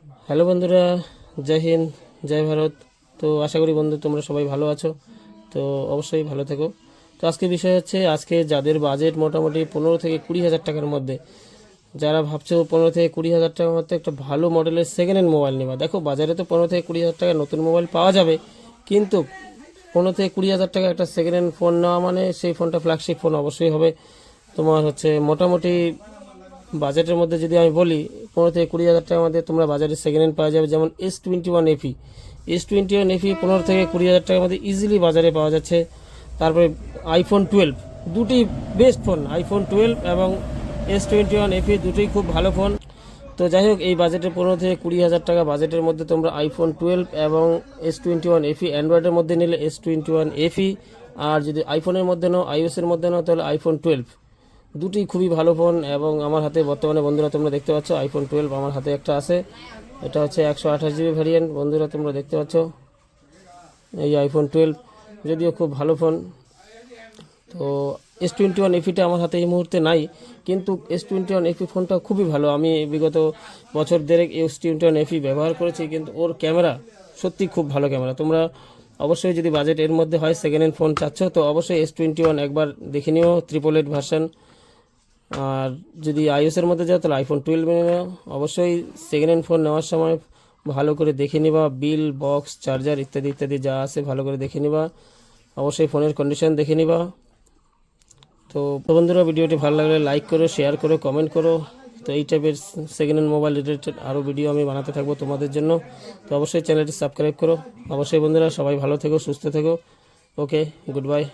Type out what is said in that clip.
Hello বন্ধুরা, জয় হিন্দ, জয় ভারত। তো আশা করি বন্ধু তোমরা সবাই ভালো আছো। তো অবশ্যই ভালো থেকো। তো আজকে বিষয় হচ্ছে, আজকে যাদের বাজেট মোটামুটি 15 থেকে 20 হাজার টাকার মধ্যে, যারা ভাবছো 15 থেকে 20 হাজার টাকার মধ্যে একটা ভালো মডেলের সেকেন্ড হ্যান্ড মোবাইল নেবা। দেখো বাজারে তো 15 থেকে 20 হাজার টাকার নতুন মোবাইল পাওয়া যাবে, কিন্তু 15 থেকে 20 হাজার টাকা একটা সেকেন্ড হ্যান্ড ফোন নেওয়া মানে সেই ফোনটা ফ্ল্যাগশিপ ফোন অবশ্যই হবে। তোমার হচ্ছে মোটামুটি বাজেটের মধ্যে যদি আমি বলি, 15 থেকে 20 হাজার টাকার মধ্যে তোমরা বাজারে সেকেন্ড হ্যান্ড পাওয়া যাবে, যেমন S21 FE। S21 FE 15 থেকে 20 হাজার টাকার মধ্যে ইজিলি বাজারে পাওয়া যাচ্ছে। তারপরে iPhone 12, দুটি বেস্ট ফোন, iPhone 12 এবং S21 FE দুটোই খুব ভালো ফোন। তো যাই হোক, এই বাজেটে 15 থেকে 20 হাজার টাকা বাজেটের মধ্যে তোমরা iPhone 12 এবং S21 FE, অ্যান্ড্রয়েডের মধ্যে নিলে S21 FE, আর যদি আইফোনের মধ্যে নাও, iOS-এর মধ্যে নাও, তাহলে iPhone 12। দুটি খুবই ভালো ফোন। এবং আমার হাতে বর্তমানে বন্ধুরা তোমরা দেখতে পাচ্ছ iPhone 12 আমার হাতে একটা আছে। এটা হচ্ছে 128 GB ভ্যারিয়েন্ট। বন্ধুরা তোমরা দেখতে পাচ্ছ এই iPhone 12, যদিও খুব ভালো ফোন। তো S21 FE-টা আমার হাতে এই মুহূর্তে নাই, কিন্তু S21 FE ফোনটা খুবই ভালো। আমি বিগত বছর দেড়েক S21 FE ব্যবহার করেছি, কিন্তু ওর ক্যামেরা সত্যি খুব ভালো ক্যামেরা। তোমরা অবশ্যই যদি বাজেট এর মধ্যে হয়, সেকেন্ড হ্যান্ড ফোন চাচ্ছ, তো অবশ্যই S21 একবার দেখে নিও, 888 ভার্সন। আর যদি iOS-এর মধ্যে যাও, তাহলে iPhone 12 নিয়ে নাও। অবশ্যই সেকেন্ড হ্যান্ড ফোন নেওয়ার সময় ভালো করে দেখে নিবা, বিল, বক্স, চার্জার ইত্যাদি ইত্যাদি যা আছে ভালো করে দেখে নিবা। অবশ্যই ফোনের কন্ডিশন দেখে নিবা। তো বন্ধুরা, ভিডিওটি ভালো লাগলে লাইক করো, শেয়ার করো, কমেন্ট করো। তো এই টাইপের সেকেন্ড হ্যান্ড মোবাইল রিলেটেড আরও ভিডিও আমি বানাতে থাকবো তোমাদের জন্য। তো অবশ্যই চ্যানেলটি সাবস্ক্রাইব করো। অবশ্যই বন্ধুরা, সবাই ভালো থেকো, সুস্থ থেকো। ওকে, গুড বাই।